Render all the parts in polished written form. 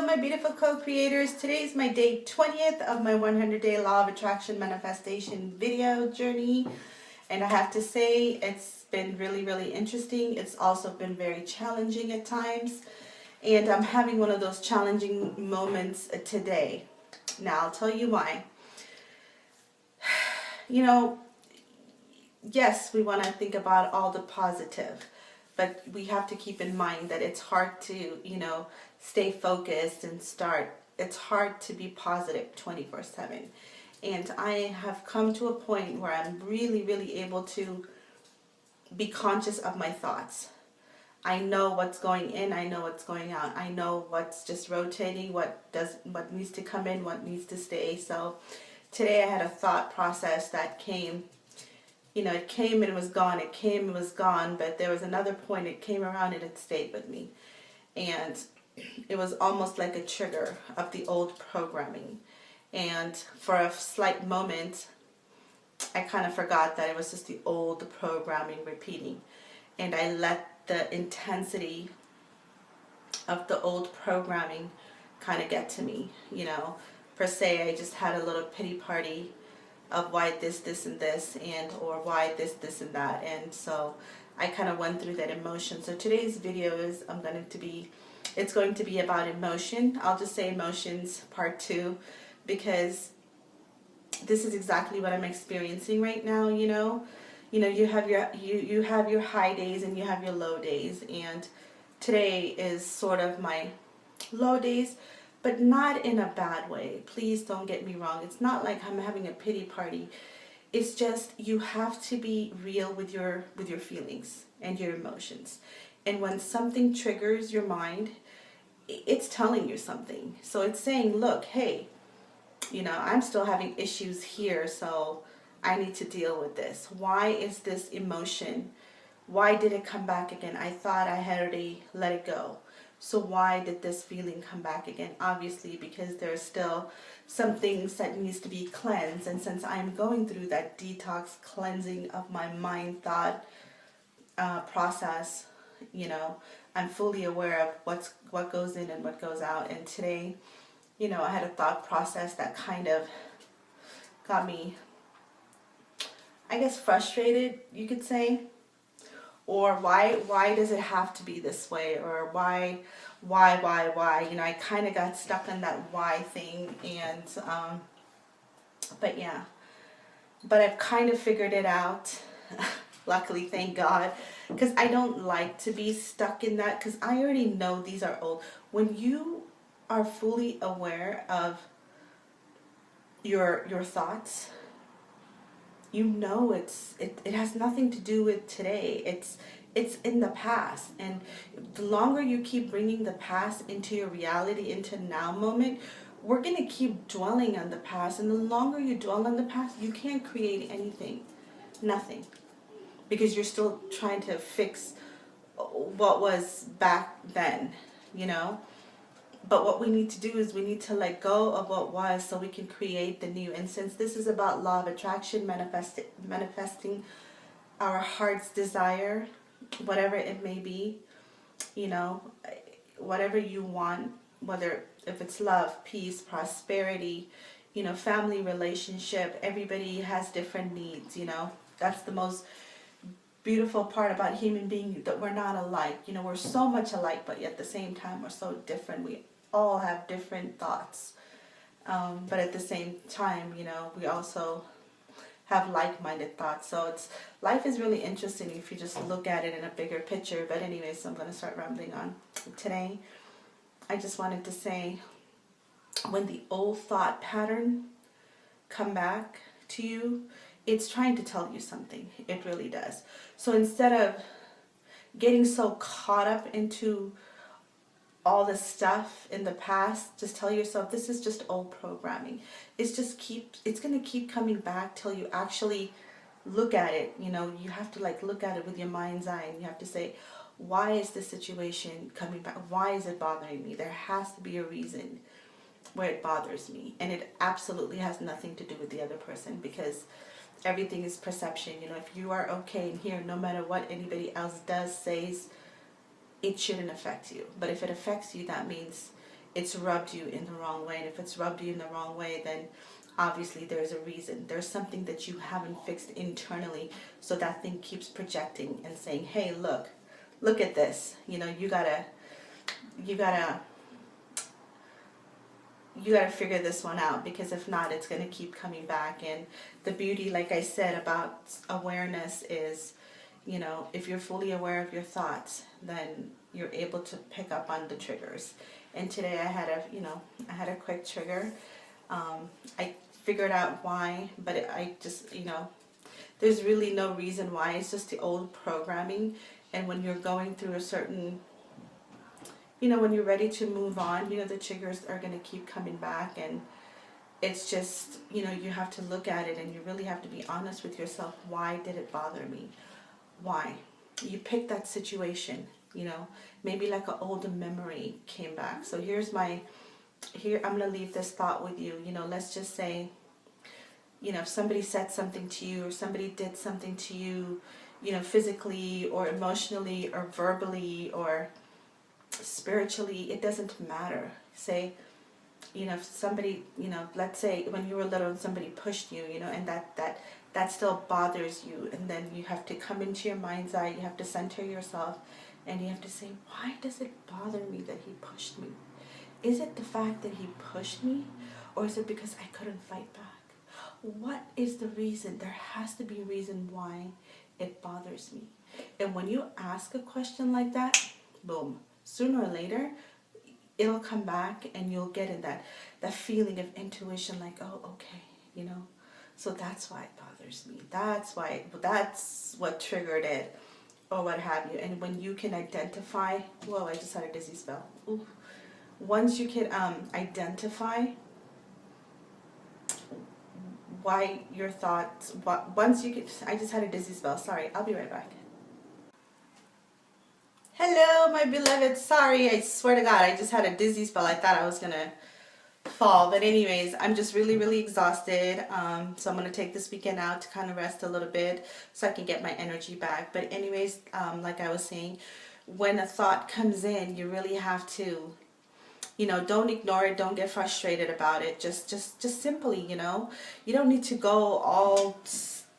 my beautiful co-creators. Today is my day 20th of my 100-day Law of Attraction Manifestation video journey. And I have to say, it's been really, really interesting. It's also been very challenging at times. And I'm having one of those challenging moments today. Now, I'll tell you why. You know, yes, we want to think about all the positive. But we have to keep in mind that it's hard to, stay focused and it's hard to be positive 24/7. And I have come to a point where I'm really, really able to be conscious of my thoughts. I know what's going in, I know what's going out. I know what's just rotating, what needs to come in, what needs to stay. So today I had a thought process that came. It came and it was gone, it came and was gone, but there was another point, it came around and it stayed with me. And it was almost like a trigger of the old programming. And for a slight moment, I kind of forgot that it was just the old programming repeating. And I let the intensity of the old programming kind of get to me, Per se, I just had a little pity party of why this, and this, and or why this, and that. And so I kind of went through that emotion. So today's video is it's going to be about emotion. I'll just say emotions part 2, because this is exactly what I'm experiencing right now. You have your high days and you have your low days, and today is sort of my low days, but not in a bad way. Please don't get me wrong. It's not like I'm having a pity party. It's just you have to be real with your feelings and your emotions. And when something triggers your mind, it's telling you something. So it's saying, look, hey, I'm still having issues here, so I need to deal with this. Why is this emotion? Why did it come back again? I thought I had already let it go. So why did this feeling come back again? Obviously, because there's still some things that needs to be cleansed. And since I'm going through that detox cleansing of my mind thought process, I'm fully aware of what goes in and what goes out. And today, I had a thought process that kind of got me, I guess, frustrated, you could say. Or why does it have to be this way? Or why? I kind of got stuck on that why thing. And, but I've kind of figured it out. Luckily, thank God. Because I don't like to be stuck in that, because I already know these are old. When you are fully aware of your thoughts, it has nothing to do with today. It's in the past. And the longer you keep bringing the past into your reality, into now moment, we're going to keep dwelling on the past. And the longer you dwell on the past, you can't create anything. Nothing. Because you're still trying to fix what was back then, But what we need to do is we need to let go of what was so we can create the new. And since this is about law of attraction, manifesting our heart's desire, whatever it may be, whatever you want, if it's love, peace, prosperity, family relationship, everybody has different needs, That's the most beautiful part about human beings, that we're not alike. We're so much alike, but at the same time we're so different. We all have different thoughts, but at the same time, we also have like-minded thoughts. So life is really interesting if you just look at it in a bigger picture. But anyways, I'm going to start rambling on. Today I just wanted to say, when the old thought pattern come back to you, it's trying to tell you something. It really does. So instead of getting so caught up into all the stuff in the past, just tell yourself, this is just old programming. It's going to keep coming back till you actually look at it. You have to look at it with your mind's eye, and you have to say, why is this situation coming back? Why is it bothering me? There has to be a reason where it bothers me. And it absolutely has nothing to do with the other person, because everything is perception. If you are okay in here, no matter what anybody else does, says, it shouldn't affect you. But if it affects you, that means it's rubbed you in the wrong way. And if it's rubbed you in the wrong way, then obviously there's a reason. There's something that you haven't fixed internally, so that thing keeps projecting and saying, hey, look at this. You know, you gotta figure this one out, because if not, it's going to keep coming back. And the beauty, like I said, about awareness is, you know, if you're fully aware of your thoughts, then you're able to pick up on the triggers. And today I had a quick trigger. I figured out why, but I just, you know, there's really no reason why. It's just the old programming. And when you're going through a certain, you know, when you're ready to move on, you know, the triggers are going to keep coming back. And it's just, you know, you have to look at it and you really have to be honest with yourself. Why did it bother me? Why? You pick that situation, you know, maybe like an older memory came back. So here I'm going to leave this thought with you. You know, let's just say, you know, if somebody said something to you, or somebody did something to you, you know, physically or emotionally or verbally or spiritually, it doesn't matter. Say, you know, if somebody, you know, let's say when you were little and somebody pushed you, you know, and that still bothers you, and then you have to come into your mind's eye, you have to center yourself, and you have to say, why does it bother me that he pushed me? Is it the fact that he pushed me, or is it because I couldn't fight back? What is the reason? There has to be a reason why it bothers me. And when you ask a question like that, boom, sooner or later, it'll come back and you'll get in that feeling of intuition, like, oh, okay, you know, so that's why it bothers me. That's what triggered it, or what have you. And when you can identify, whoa, I just had a dizzy spell. Ooh. Once you can identify why your thoughts, once you can, I just had a dizzy spell. Sorry, I'll be right back. Hello, my beloved. Sorry, I swear to God, I just had a dizzy spell. I thought I was going to fall. But anyways, I'm just really, really exhausted. So I'm going to take this weekend out to kind of rest a little bit so I can get my energy back. But anyways, like I was saying, when a thought comes in, you really have to, you know, don't ignore it. Don't get frustrated about it. Just simply, you know, you don't need to go all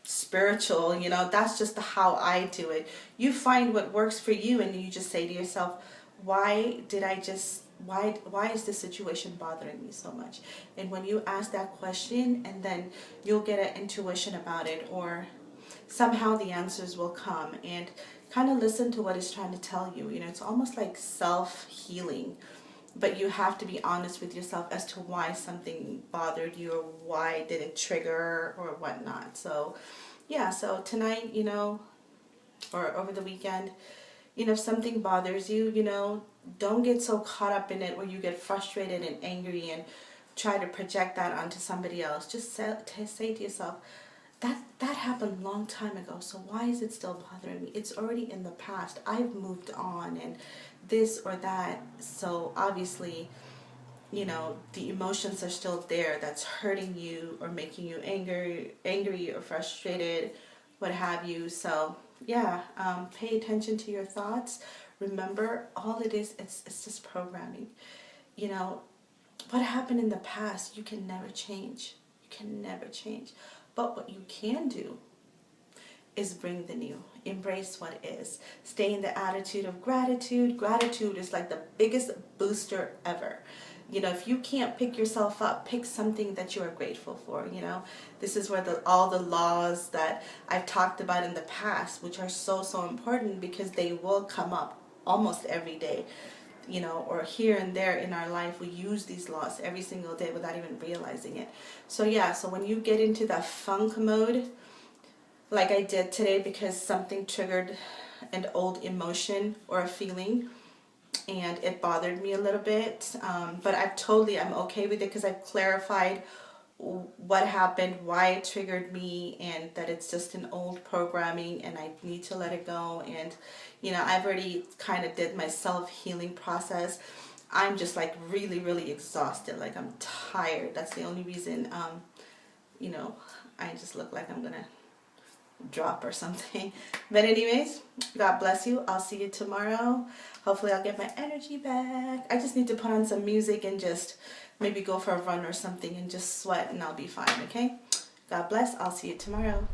spiritual, you know. That's just how I do it. You find what works for you, and you just say to yourself, why is this situation bothering me so much? And when you ask that question, and then you'll get an intuition about it, or somehow the answers will come. And kind of listen to what it's trying to tell you. You know, it's almost like self-healing. But you have to be honest with yourself as to why something bothered you, or why did it trigger, or whatnot. So, yeah, so tonight, you know, or over the weekend, you know, if something bothers you, you know, don't get so caught up in it where you get frustrated and angry and try to project that onto somebody else. Just say to yourself, that happened a long time ago, so why is it still bothering me? It's already in the past. I've moved on, and this or that. So obviously, you know, the emotions are still there that's hurting you or making you angry or frustrated, what have you. So yeah, pay attention to your thoughts. Remember, all it is, it's just programming. You know, what happened in the past, you can never change. You can never change. But what you can do is bring the new. Embrace what is. Stay in the attitude of gratitude. Gratitude is like the biggest booster ever. You know, if you can't pick yourself up, pick something that you are grateful for, you know. This is where all the laws that I've talked about in the past, which are so important, because they will come up almost every day, you know, or here and there in our life. We use these laws every single day without even realizing it. So yeah, so when you get into that funk mode, like I did today, because something triggered an old emotion or a feeling, and it bothered me a little bit, but I'm okay with it, because I've clarified what happened, why it triggered me, and that it's just an old programming and I need to let it go. And you know, I've already kind of did my self-healing process. I'm just like really, really exhausted. Like, I'm tired. That's the only reason, you know, I just look like I'm gonna drop or something. But anyways, God bless you. I'll see you tomorrow. Hopefully I'll get my energy back. I just need to put on some music and just maybe go for a run or something and just sweat, and I'll be fine, okay? God bless. I'll see you tomorrow.